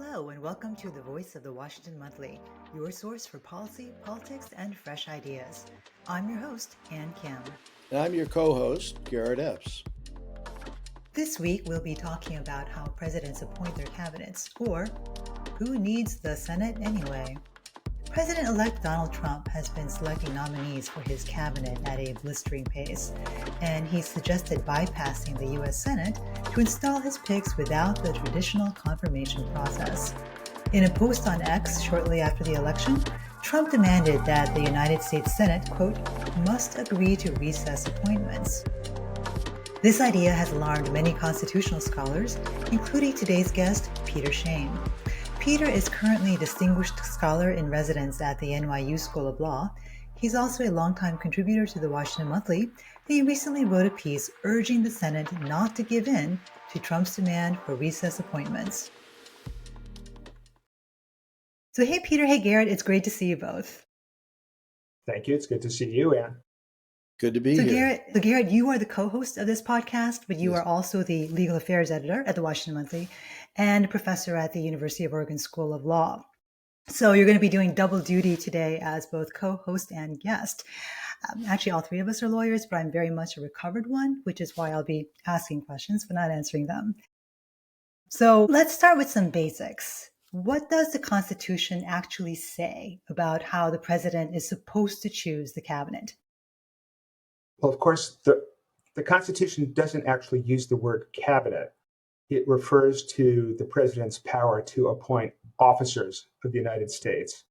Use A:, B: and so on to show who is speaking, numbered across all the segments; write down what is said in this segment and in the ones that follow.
A: Hello, and welcome to the Voice of the Washington Monthly, your source for policy, politics, and fresh ideas. I'm your host, Ann Kim.
B: And I'm your co-host, Garrett Epps.
A: This week, we'll be talking about how presidents appoint their cabinets, or who needs the Senate anyway. President-elect Donald Trump has been selecting nominees for his cabinet at a blistering pace, and he suggested bypassing the U.S. Senate to install his picks without the traditional confirmation process. In a post on X shortly after the election, Trump demanded that the United States Senate, quote, must agree to recess appointments. This idea has alarmed many constitutional scholars, including today's guest, Peter Shane. Peter is currently a distinguished scholar in residence at the NYU School of Law. He's also a longtime contributor to the Washington Monthly, and he recently wrote a piece urging the Senate not to give in to Trump's demand for recess appointments. So hey, Peter, hey, Garrett, it's great to see you both.
C: Thank you. It's good to see you, Ann.
B: Good to be here.
A: Garrett, you are the co-host of this podcast, but you are also the legal affairs editor at the Washington Monthly and a professor at the University of Oregon School of Law. So you're going to be doing double duty today as both co-host and guest. Actually, all three of us are lawyers, but I'm very much a recovered one, which is why I'll be asking questions but not answering them. So let's start with some basics. What does the Constitution actually say about how the president is supposed to choose the cabinet?
C: Well, of course, the Constitution doesn't actually use the word cabinet. It refers to the president's power to appoint officers of the United States.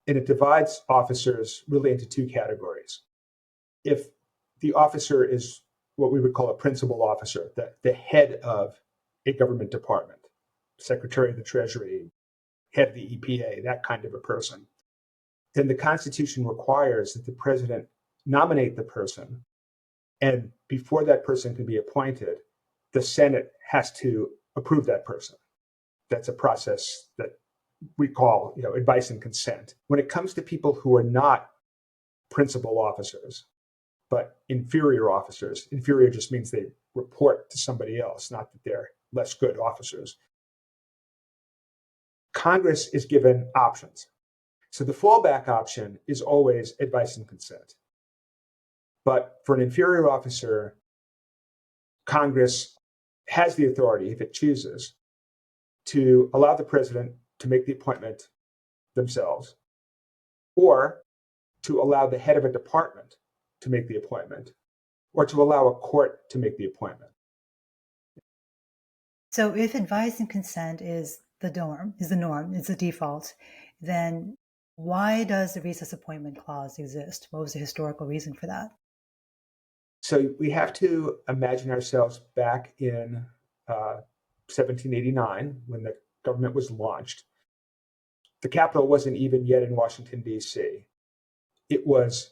C: And it divides officers really into two categories. If the officer is what we would call a principal officer, the head of a government department, Secretary of the Treasury, head of the EPA, that kind of a person, then the Constitution requires that the president nominate the person. And before that person can be appointed, the Senate has to approve that person. That's a process that we call, advice and consent. When it comes to people who are not principal officers, but inferior officers, inferior just means they report to somebody else, not that they're less good officers. Congress is given options. So the fallback option is always advice and consent. But for an inferior officer, Congress has the authority, if it chooses, to allow the president to make the appointment themselves, or to allow the head of a department to make the appointment, or to allow a court to make the appointment.
A: So if advice and consent is the norm, is the default, then why does the recess appointment clause exist? What was the historical reason for that?
C: So we have to imagine ourselves back in 1789 when the government was launched. The Capitol wasn't even yet in Washington, D.C. It was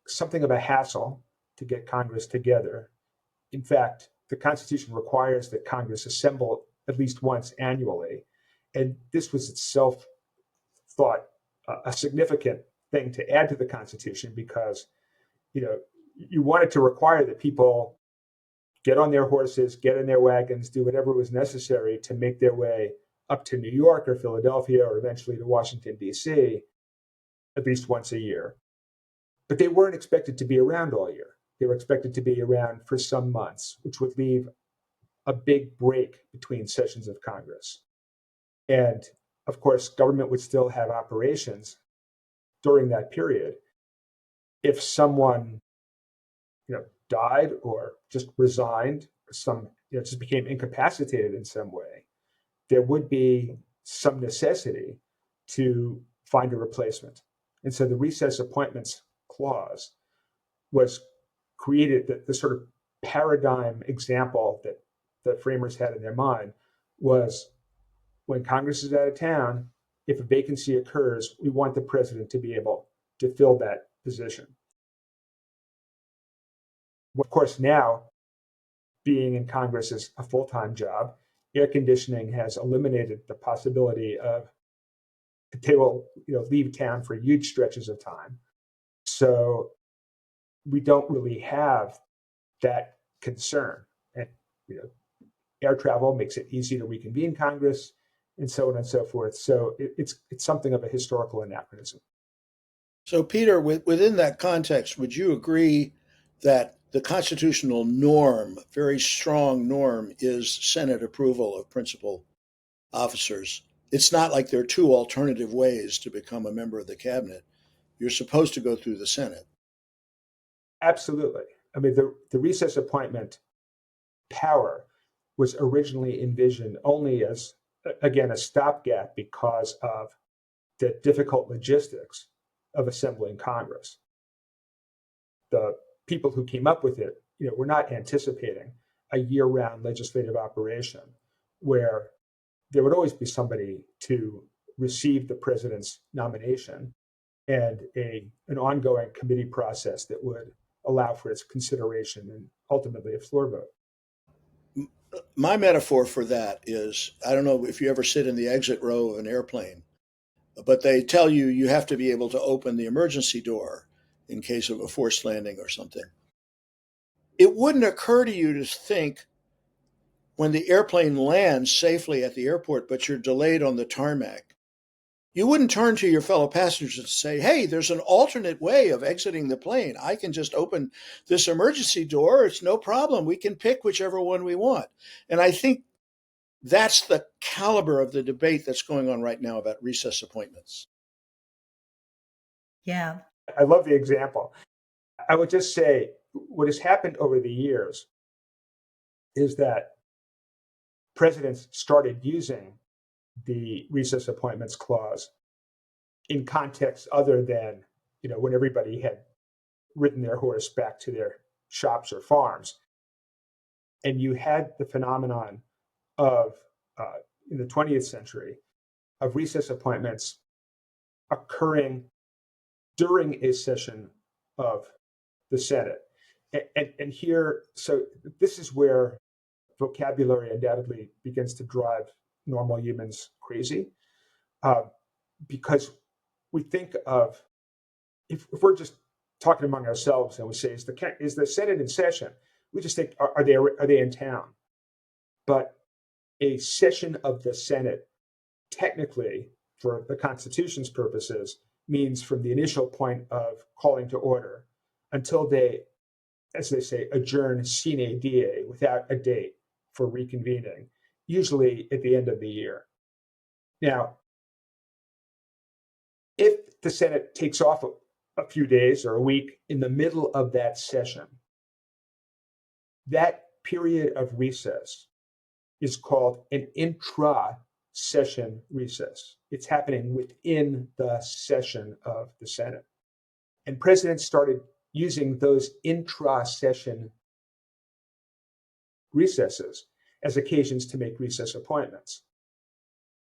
C: something of a hassle to get Congress together. In fact, the Constitution requires that Congress assemble at least once annually. And this was itself thought a significant thing to add to the Constitution because, you wanted to require that people get on their horses, get in their wagons, do whatever was necessary to make their way up to New York or Philadelphia or eventually to Washington, D.C. at least once a year. But they weren't expected to be around all year. They were expected to be around for some months, which would leave a big break between sessions of Congress. And of course, government would still have operations during that period. If someone died or just resigned, or just became incapacitated in some way, there would be some necessity to find a replacement. And so the recess appointments clause was created, the sort of paradigm example that the framers had in their mind was when Congress is out of town, if a vacancy occurs, we want the president to be able to fill that position. Of course, now, being in Congress is a full-time job. Air conditioning has eliminated the possibility of they will leave town for huge stretches of time. So we don't really have that concern. And air travel makes it easy to reconvene Congress. and so on and so forth. So it's something of a historical anachronism.
B: So, Peter, within that context, would you agree that the constitutional norm, very strong norm, is Senate approval of principal officers? It's not like there are two alternative ways to become a member of the cabinet. You're supposed to go through the Senate.
C: Absolutely. I mean, the recess appointment power was originally envisioned only as, again, a stopgap because of the difficult logistics of assembling Congress. The people who came up with it, were not anticipating a year-round legislative operation where there would always be somebody to receive the president's nomination and an ongoing committee process that would allow for its consideration and ultimately a floor vote.
B: My metaphor for that is, I don't know if you ever sit in the exit row of an airplane, but they tell you you have to be able to open the emergency door in case of a forced landing or something. It wouldn't occur to you to think when the airplane lands safely at the airport, but you're delayed on the tarmac, you wouldn't turn to your fellow passengers and say, hey, there's an alternate way of exiting the plane. I can just open this emergency door. It's no problem. We can pick whichever one we want. And I think that's the caliber of the debate that's going on right now about recess appointments.
A: Yeah.
C: I love the example. I would just say what has happened over the years is that presidents started using the recess appointments clause in context other than, when everybody had ridden their horse back to their shops or farms. And you had the phenomenon of, in the 20th century, of recess appointments occurring during a session of the Senate. And here, so this is where vocabulary undoubtedly begins to drive normal humans crazy, because we think of, if we're just talking among ourselves and we say, is the Senate in session? We just think, are they in town? But a session of the Senate, technically, for the Constitution's purposes, means from the initial point of calling to order until they, as they say, adjourn sine die, without a date for reconvening, usually at the end of the year. Now, if the Senate takes off a few days or a week in the middle of that session, that period of recess is called an intra-session recess. It's happening within the session of the Senate. And presidents started using those intra-session recesses as occasions to make recess appointments.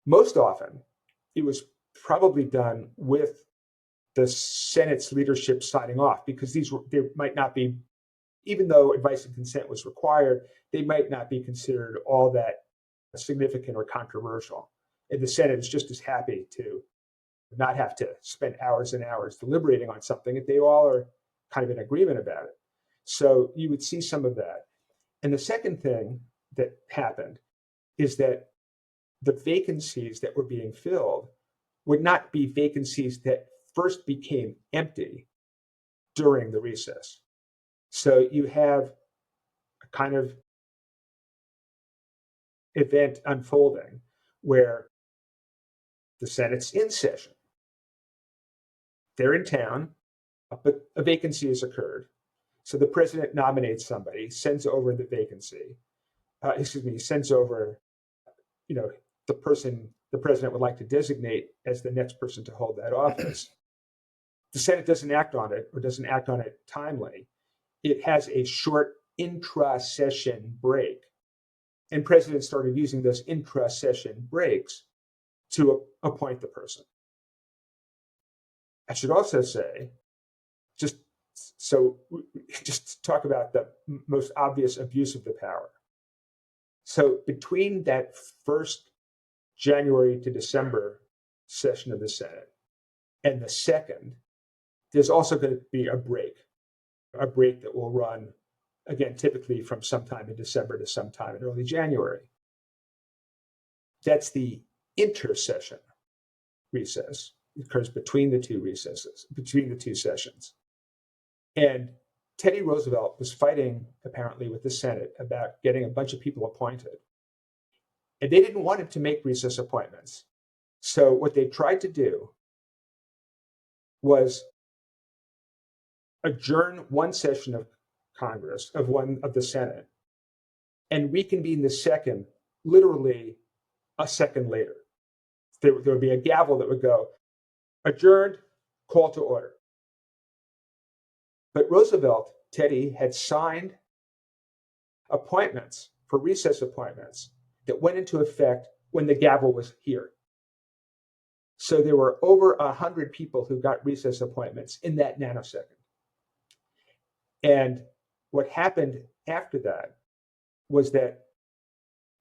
C: Most often, it was probably done with the Senate's leadership signing off, because there might not be, even though advice and consent was required, they might not be considered all that significant or controversial. And the Senate is just as happy to not have to spend hours and hours deliberating on something if they all are kind of in agreement about it. So you would see some of that. And the second thing that happened is that the vacancies that were being filled would not be vacancies that first became empty during the recess. So you have a kind of event unfolding where the Senate's in session. They're in town, but a vacancy has occurred. So the president nominates somebody, sends over the vacancy. Sends over, the person the president would like to designate as the next person to hold that office. The Senate doesn't act on it, or doesn't act on it timely. It has a short intra-session break. And presidents started using those intra-session breaks to appoint the person. I should also say, just talk about the most obvious abuse of the power. So between that first January to December session of the Senate and the second, there's also going to be a break that will run, again, typically from sometime in December to sometime in early January. That's the intersession recess. It occurs between the two sessions. And Teddy Roosevelt was fighting, apparently, with the Senate about getting a bunch of people appointed. And they didn't want him to make recess appointments. So what they tried to do was adjourn one session of Congress, of the Senate, and reconvene the second literally a second later. There would be a gavel that would go, adjourned, call to order. But Roosevelt, Teddy, had signed appointments for recess appointments that went into effect when the gavel was here. So there were over 100 people who got recess appointments in that nanosecond. And what happened after that was that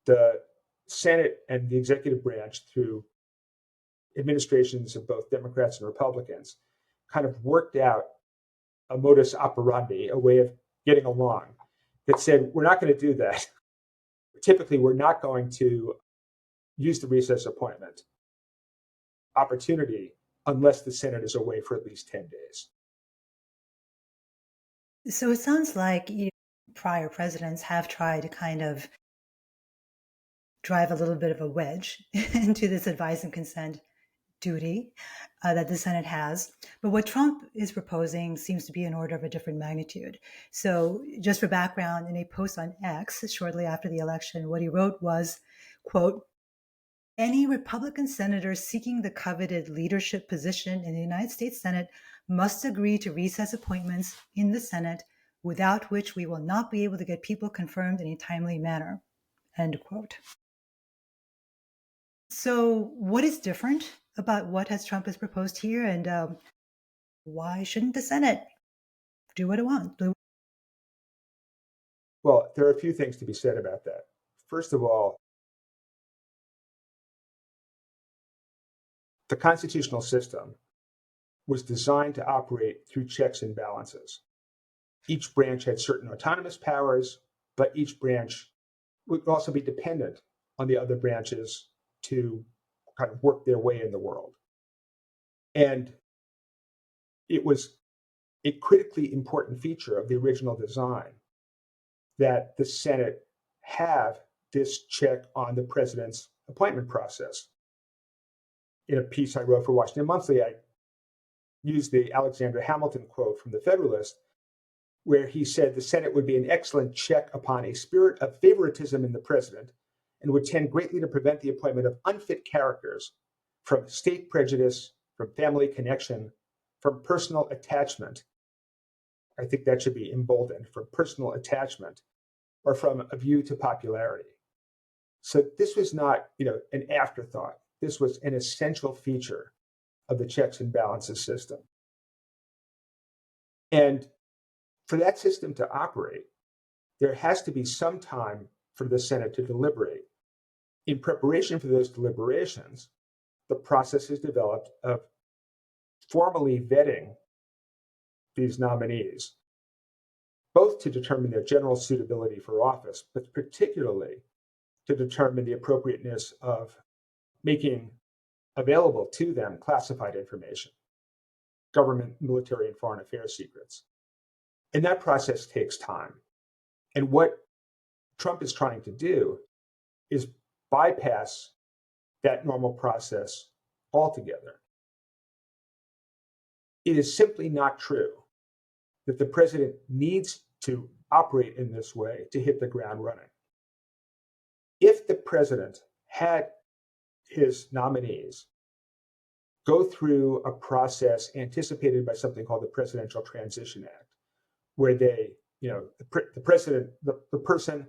C: the Senate and the executive branch, through administrations of both Democrats and Republicans, kind of worked out a modus operandi, a way of getting along that said, we're not going to do that. Typically, we're not going to use the recess appointment opportunity unless the Senate is away for at least 10 days.
A: So it sounds like prior presidents have tried to kind of drive a little bit of a wedge into this advice and consent duty that the Senate has. But what Trump is proposing seems to be an order of a different magnitude. So just for background, in a post on X shortly after the election, what he wrote was, quote, any Republican senator seeking the coveted leadership position in the United States Senate must agree to recess appointments in the Senate, without which we will not be able to get people confirmed in a timely manner, end quote. So what is different about what Trump has proposed here, and why shouldn't the Senate do what it wants?
C: Well, there are a few things to be said about that. First of all, the constitutional system was designed to operate through checks and balances. Each branch had certain autonomous powers, but each branch would also be dependent on the other branches to kind of work their way in the world. And it was a critically important feature of the original design that the Senate have this check on the president's appointment process. In a piece I wrote for Washington Monthly, I used the Alexander Hamilton quote from the Federalist, where he said the Senate would be an excellent check upon a spirit of favoritism in the president and would tend greatly to prevent the appointment of unfit characters from state prejudice, from family connection, from personal attachment. I think that should be emboldened, from personal attachment, or from a view to popularity. So this was not, an afterthought. This was an essential feature of the checks and balances system. And for that system to operate, there has to be some time for the Senate to deliberate. In preparation for those deliberations, the process is developed of formally vetting these nominees, both to determine their general suitability for office, but particularly to determine the appropriateness of making available to them classified information, government, military, and foreign affairs secrets. And that process takes time. And what Trump is trying to do is bypass that normal process altogether. It is simply not true that the president needs to operate in this way to hit the ground running. If the president had his nominees go through a process anticipated by something called the Presidential Transition Act, where they, the president, the person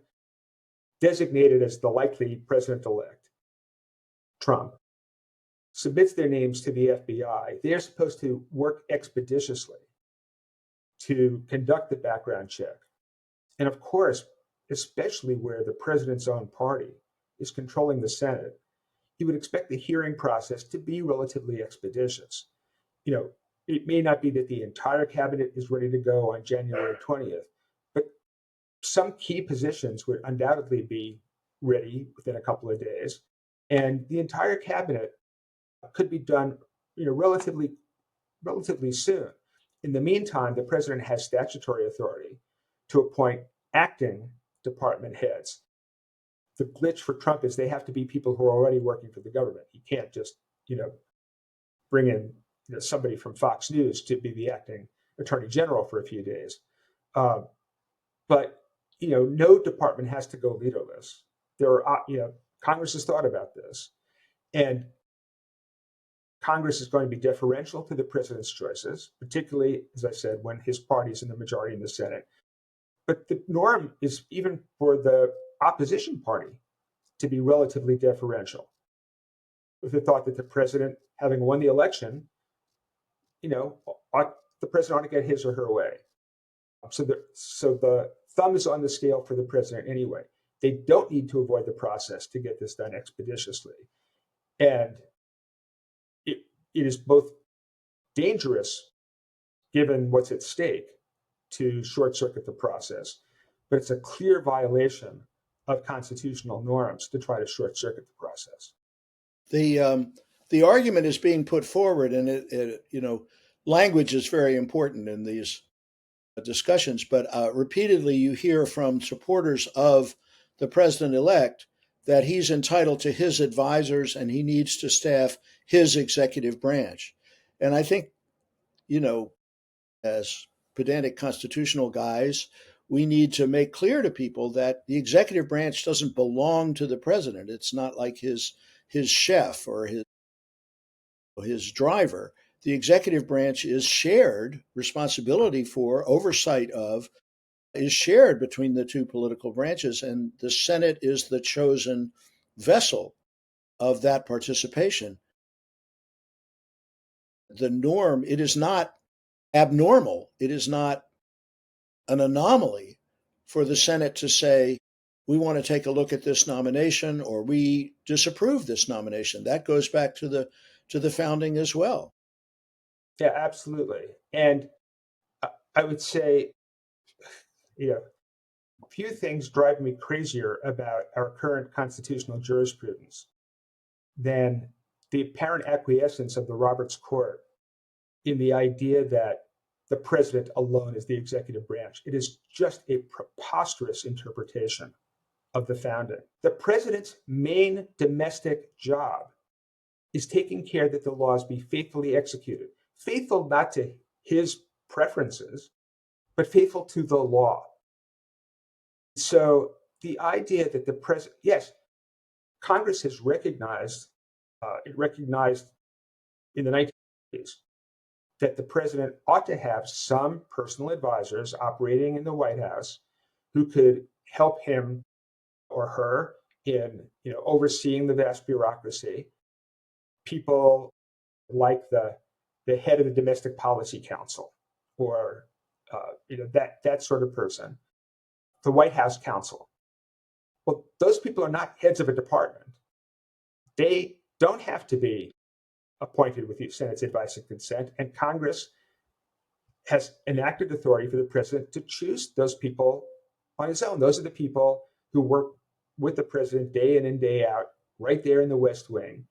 C: designated as the likely president-elect, Trump, submits their names to the FBI, they're supposed to work expeditiously to conduct the background check. And of course, especially where the president's own party is controlling the Senate, you would expect the hearing process to be relatively expeditious. It may not be that the entire cabinet is ready to go on January 20th, but some key positions would undoubtedly be ready within a couple of days. And the entire cabinet could be done, relatively soon. In the meantime, the president has statutory authority to appoint acting department heads. The glitch for Trump is they have to be people who are already working for the government. He can't just, bring in somebody from Fox News to be the acting attorney general for a few days. But no department has to go leaderless. Congress has thought about this, and Congress is going to be deferential to the president's choices, particularly, as I said, when his party is in the majority in the Senate. But the norm is even for the opposition party to be relatively deferential, with the thought that the president, having won the election, the president ought to get his or her way. So the thumb is on the scale for the president anyway. They don't need to avoid the process to get this done expeditiously. And it is both dangerous, given what's at stake, to short circuit the process, but it's a clear violation of constitutional norms to try to short circuit the process.
B: The argument is being put forward, and language is very important in these discussions. But repeatedly, you hear from supporters of the president-elect that he's entitled to his advisors and he needs to staff his executive branch. And I think, as pedantic constitutional guys, we need to make clear to people that the executive branch doesn't belong to the president. It's not like his chef or his driver. The executive branch is shared responsibility for oversight of is shared between the two political branches, and the Senate is the chosen vessel of that participation. The norm, it is not abnormal, it is not an anomaly for the Senate to say, we want to take a look at this nomination, or we disapprove this nomination. That goes back to the founding as well.
C: Yeah, absolutely. And I would say, few things drive me crazier about our current constitutional jurisprudence than the apparent acquiescence of the Roberts Court in the idea that the president alone is the executive branch. It is just a preposterous interpretation of the founding. The president's main domestic job is taking care that the laws be faithfully executed, faithful not to his preferences, but faithful to the law. So the idea that the president, yes, Congress has recognized, it recognized in the 1980s that the president ought to have some personal advisors operating in the White House who could help him or her in overseeing the vast bureaucracy. People like the head of the Domestic Policy Council, or that sort of person, the White House counsel. Well, those people are not heads of a department. They don't have to be appointed with the Senate's advice and consent, and Congress has enacted authority for the president to choose those people on his own. Those are the people who work with the president day in and day out, right there in the West Wing.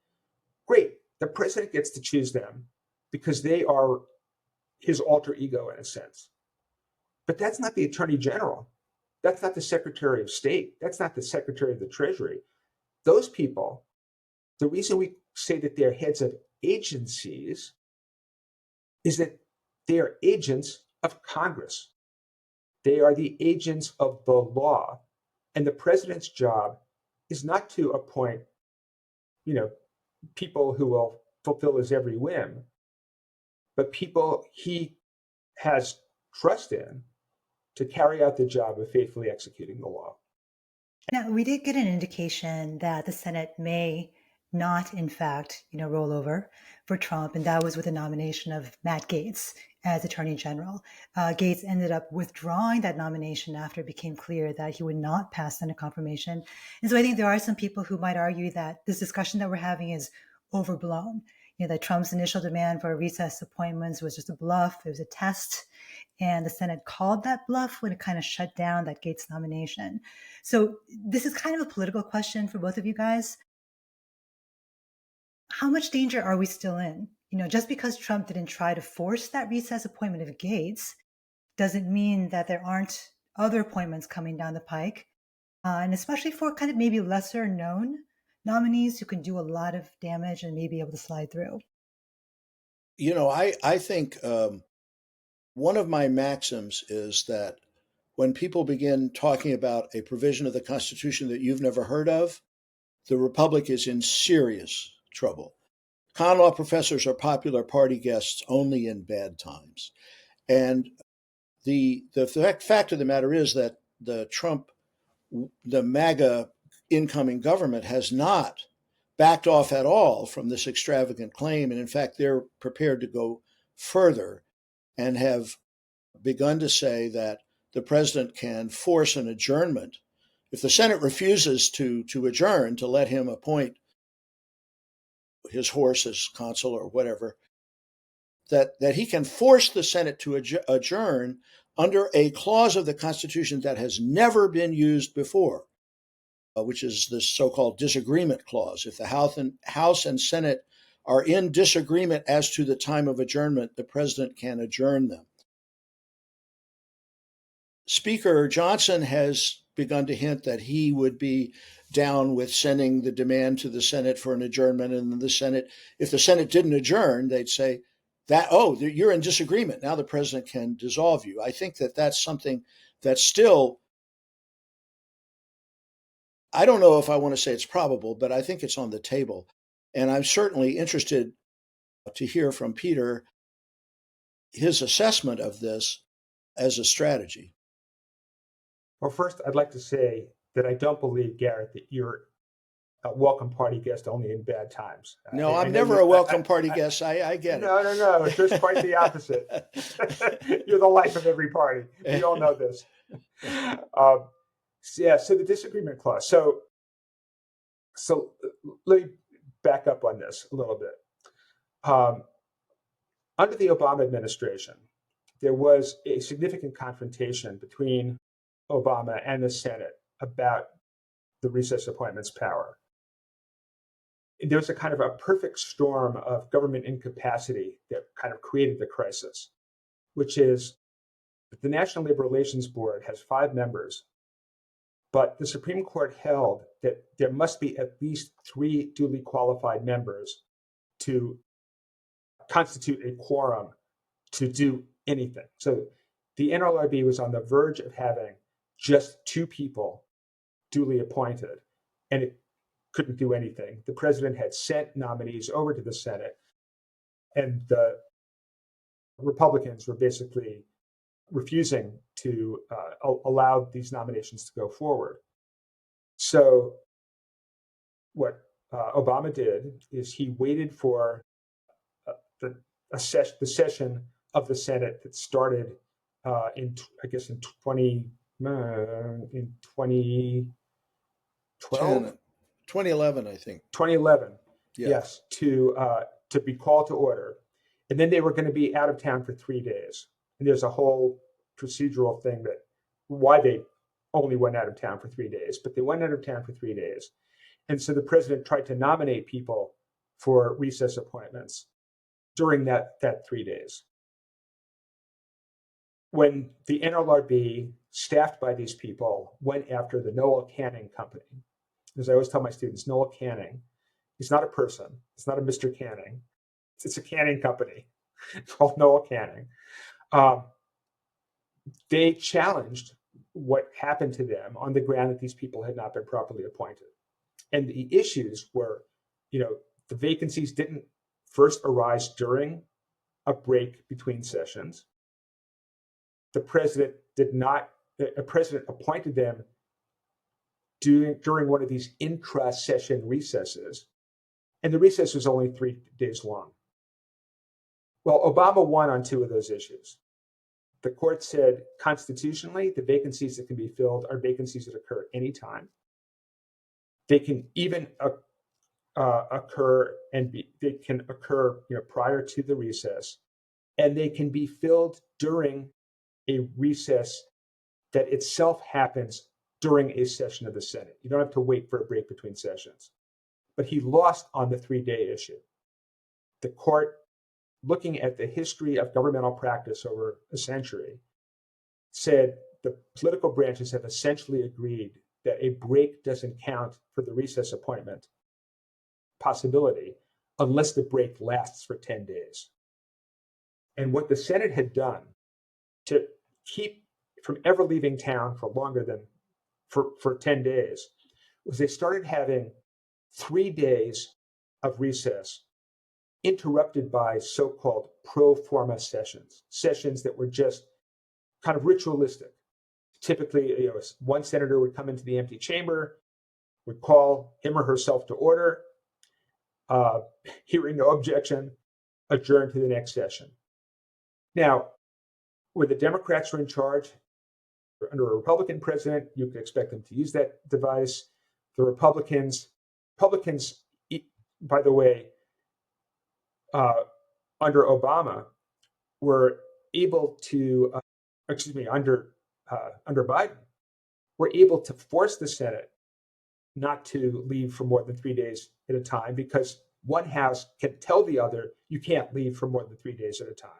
C: Great. The president gets to choose them because they are his alter ego in a sense. But that's not the Attorney General. That's not the Secretary of State. That's not the Secretary of the Treasury. Those people, the reason we say that they're heads of agencies is that they are agents of Congress. They are the agents of the law. And the president's job is not to appoint, people who will fulfill his every whim, but people he has trust in to carry out the job of faithfully executing the law.
A: Now, we did get an indication that the Senate may not, in fact, roll over for Trump, and that was with the nomination of Matt Gaetz as Attorney General. Gaetz ended up withdrawing that nomination after it became clear that he would not pass Senate confirmation. And so I think there are some people who might argue that this discussion that we're having is overblown. That Trump's initial demand for recess appointments was just a bluff. It was a test. And the Senate called that bluff when it kind of shut down that Gaetz nomination. So this is kind of a political question for both of you guys. how much danger are we still in? Just because Trump didn't try to force that recess appointment of Gates doesn't mean that there aren't other appointments coming down the pike. And especially for kind of maybe lesser known nominees who can do a lot of damage and maybe able to slide through.
B: I think one of my maxims is that when people begin talking about a provision of the Constitution that you've never heard of, the Republic is in serious trouble. Con law professors are popular party guests only in bad times. And the fact of the matter is that the MAGA incoming government has not backed off at all from this extravagant claim. And in fact, they're prepared to go further and have begun to say that the president can force an adjournment. If the Senate refuses to adjourn, to let him appoint his horse as consul or whatever, that he can force the Senate to adjourn under a clause of the Constitution that has never been used before, which is the so-called disagreement clause. If the House and Senate are in disagreement as to the time of adjournment, the president can adjourn them. Speaker Johnson has begun to hint that he would be down with sending the demand to the Senate for an adjournment, and then if the Senate didn't adjourn, they'd say that, you're in disagreement. Now the president can dissolve you. I think that that's something that's still, I don't know if I want to say it's probable, but I think it's on the table. And I'm certainly interested to hear from Peter his assessment of this as a strategy.
C: Well, first, I'd like to say that I don't believe, Garrett, that you're a welcome party guest only in bad times.
B: No, I'm never a welcome party guest. I get it.
C: No. Just quite the opposite. You're the life of every party. We all know this. So the disagreement clause. So let me back up on this a little bit. Under the Obama administration, there was a significant confrontation between Obama and the Senate about the recess appointments power. There was a kind of a perfect storm of government incapacity that kind of created the crisis, which is that the National Labor Relations Board has 5 members, but the Supreme Court held that there must be at least 3 duly qualified members to constitute a quorum to do anything. So the NLRB was on the verge of having just 2 people duly appointed, and it couldn't do anything. The president had sent nominees over to the Senate, and the Republicans were basically refusing to allow these nominations to go forward. So what Obama did is he waited for the session of the Senate that started in 2012?
B: 2011, I think.
C: 2011,
B: yeah.
C: Yes, to be called to order. And then they were going to be out of town for 3 days. And there's a whole procedural thing that why they only went out of town for 3 days, but they went out of town for 3 days. And so the president tried to nominate people for recess appointments during that 3 days. When the NLRB, staffed by these people, went after the Noah Canning Company, as I always tell my students, Noah Canning, he's not a person. It's not a Mr. Canning. It's a canning company called Noah Canning. They challenged what happened to them on the ground that these people had not been properly appointed. And the issues were, the vacancies didn't first arise during a break between sessions. The president appointed them during one of these intra-session recesses, and the recess was only 3 days long. Well, Obama won on 2 of those issues. The court said constitutionally, the vacancies that can be filled are vacancies that occur anytime. They can even occur prior to the recess, and they can be filled during a recess that itself happens during a session of the Senate. You don't have to wait for a break between sessions. but he lost on the 3-day issue. The court, looking at the history of governmental practice over a century, said the political branches have essentially agreed that a break doesn't count for the recess appointment possibility unless the break lasts for 10 days. And what the Senate had done to keep from ever leaving town for longer than for 10 days was they started having 3 days of recess interrupted by so-called pro forma sessions that were just kind of ritualistic. Typically, one senator would come into the empty chamber, would call him or herself to order, hearing no objection, adjourn to the next session. Now, when the Democrats were in charge, under a Republican president, you could expect them to use that device. The Republicans, by the way, under Obama, were able to, under Biden, were able to force the Senate not to leave for more than 3 days at a time because one house can tell the other, you can't leave for more than 3 days at a time.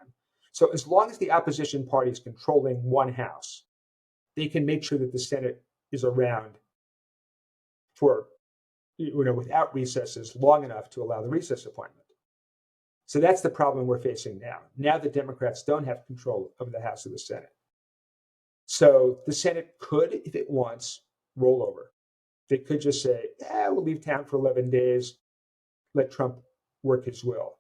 C: So as long as the opposition party is controlling one house, they can make sure that the Senate is around for, without recesses long enough to allow the recess appointment. So that's the problem we're facing now. Now the Democrats don't have control of the House of the Senate. So the Senate could, if it wants, roll over. They could just say, we'll leave town for 11 days, let Trump work his will.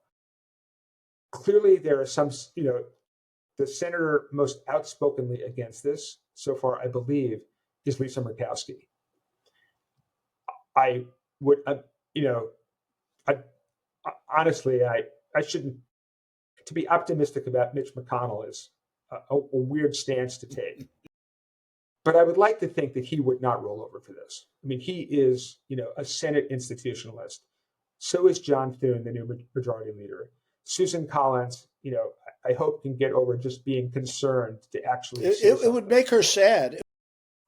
C: Clearly, there are some, the senator most outspokenly against this so far, I believe, is Lisa Murkowski. I would, honestly, I shouldn't, to be optimistic about Mitch McConnell is a weird stance to take. But I would like to think that he would not roll over for this. I mean, he is, a Senate institutionalist. So is John Thune, the new majority leader. Susan Collins, I hope can get over just being concerned to actually.
B: It would make her sad.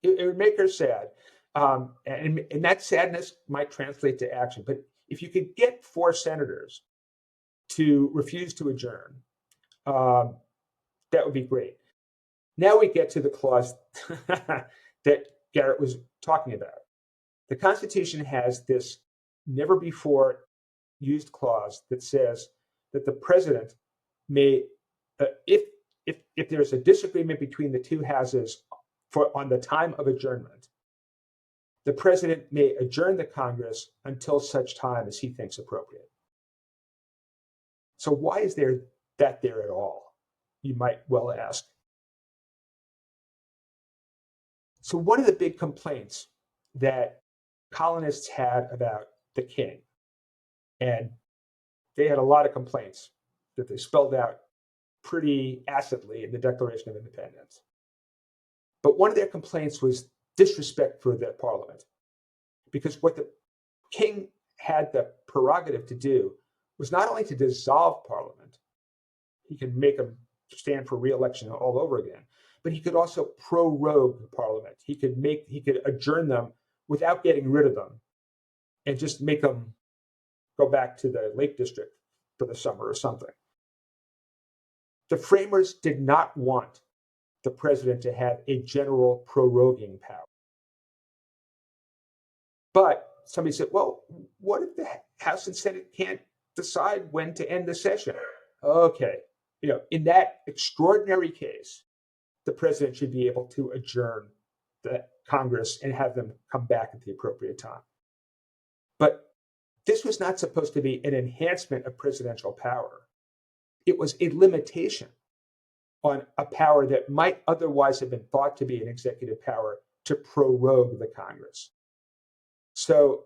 C: It would make her sad. And that sadness might translate to action. But if you could get 4 senators to refuse to adjourn, that would be great. Now we get to the clause that Garrett was talking about. The Constitution has this never before used clause that says that the president may, if there's a disagreement between the two houses on the time of adjournment, the president may adjourn the Congress until such time as he thinks appropriate. So why is that there at all? You might well ask. So one of the big complaints that colonists had about the king, and they had a lot of complaints that they spelled out pretty acidly in the Declaration of Independence. But one of their complaints was disrespect for the parliament, because what the king had the prerogative to do was not only to dissolve parliament, he could make them stand for re-election all over again, but he could also prorogue parliament. He could adjourn them without getting rid of them and just make them go back to the Lake District for the summer or something. The framers did not want the president to have a general proroguing power. But somebody said, well, what if the House and Senate can't decide when to end the session? Okay, in that extraordinary case, the president should be able to adjourn the Congress and have them come back at the appropriate time. But this was not supposed to be an enhancement of presidential power. It was a limitation on a power that might otherwise have been thought to be an executive power to prorogue the Congress. So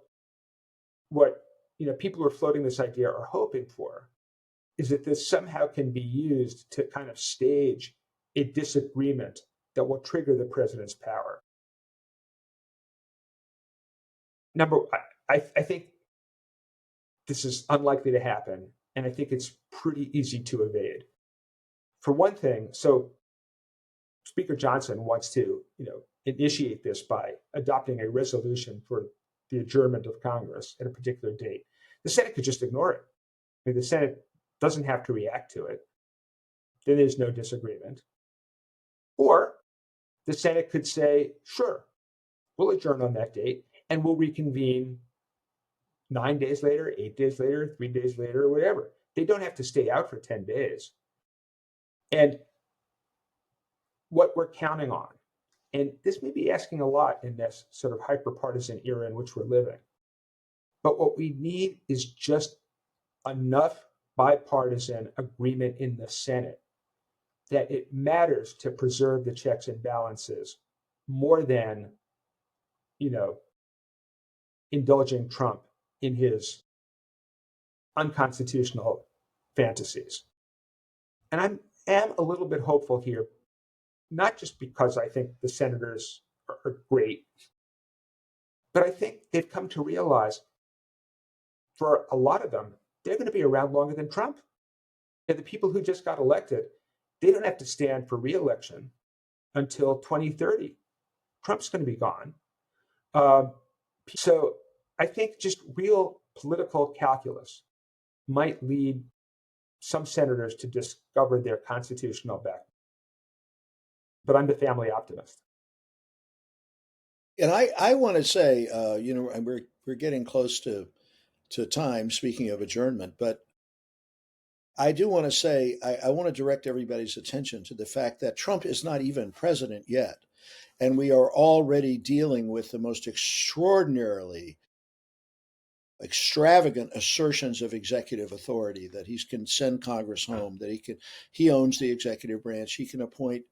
C: what people who are floating this idea are hoping for is that this somehow can be used to kind of stage a disagreement that will trigger the president's power. I think this is unlikely to happen, and I think it's pretty easy to evade. For one thing, so Speaker Johnson wants to, initiate this by adopting a resolution for the adjournment of Congress at a particular date, the Senate could just ignore it. I mean, the Senate doesn't have to react to it. Then there's no disagreement. Or the Senate could say, sure, we'll adjourn on that date and we'll reconvene 9 days later, 8 days later, 3 days later, or whatever. They don't have to stay out for 10 days. And what we're counting on, and this may be asking a lot in this sort of hyper-partisan era in which we're living, but what we need is just enough bipartisan agreement in the Senate that it matters to preserve the checks and balances more than, indulging Trump in his unconstitutional fantasies. And I am a little bit hopeful here, not just because I think the senators are great, but I think they've come to realize for a lot of them, they're going to be around longer than Trump. And the people who just got elected, they don't have to stand for re-election until 2030. Trump's going to be gone. So I think just real political calculus might lead some senators to discover their constitutional background. But I'm the family optimist.
B: And I want to say, and we're getting close to time, speaking of adjournment, but I do want to say, I want to direct everybody's attention to the fact that Trump is not even president yet. And we are already dealing with the most extraordinarily extravagant assertions of executive authority, that he can send Congress home, that he owns the executive branch, he can appoint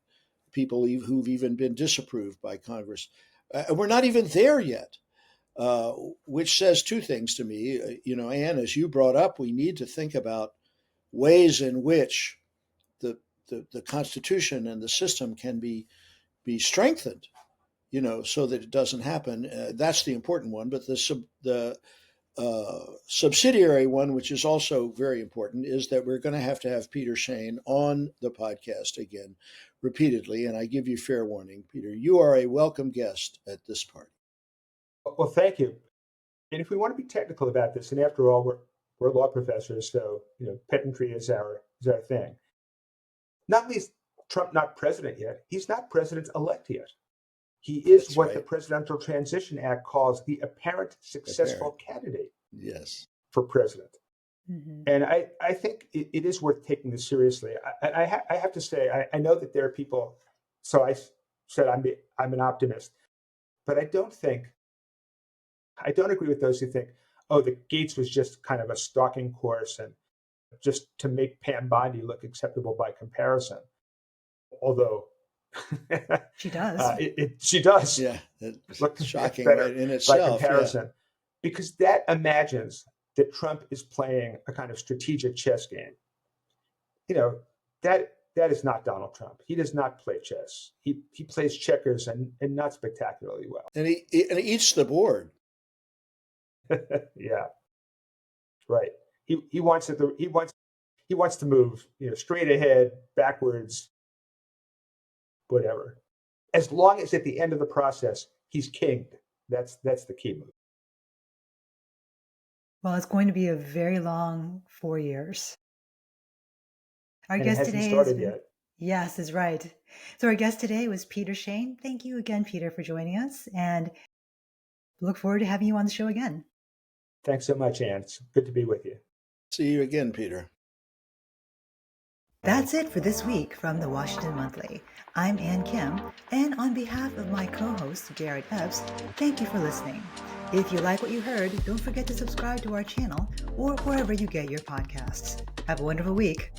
B: people who've even been disapproved by Congress. We're not even there yet, which says two things to me. Anne, as you brought up, we need to think about ways in which the Constitution and the system can be strengthened, so that it doesn't happen. That's the important one. But the subsidiary one, which is also very important, is that we're going to have Peter Shane on the podcast again repeatedly. And I give you fair warning, Peter, you are a welcome guest at this party.
C: Well, thank you. And if we want to be technical about this, and after all, we're law professors, so pedantry is our thing. Not only is Trump not president yet, he's not president-elect yet. He is
B: That's
C: what
B: right.
C: The Presidential Transition Act calls the apparent successful candidate for president. Mm-hmm. And I think it is worth taking this seriously. I have to say, I know that there are people, so I said I'm an optimist, but I don't agree with those who think, the Gates was just kind of a stalking course and just to make Pam Bondi look acceptable by comparison. Although
A: she does.
C: She does.
B: Yeah, it's shocking right in itself.
C: By comparison, because that imagines that Trump is playing a kind of strategic chess game. That is not Donald Trump. He does not play chess. He plays checkers and not spectacularly well.
B: And he eats the board.
C: Yeah, right. He wants to move straight ahead, backwards, whatever. As long as at the end of the process he's kinged, that's the key move.
A: Well, it's going to be a very long 4 years. Our guest today
C: started yet.
A: Yes, is right. So our guest today was Peter Shane. Thank you again, Peter, for joining us, and look forward to having you on the show again.
C: Thanks so much, Anne. It's good to be with you.
B: See you again, Peter.
A: That's it for this week from the Washington Monthly. I'm Ann Kim, and on behalf of my co-host, Garrett Epps, thank you for listening. If you like what you heard, don't forget to subscribe to our channel or wherever you get your podcasts. Have a wonderful week.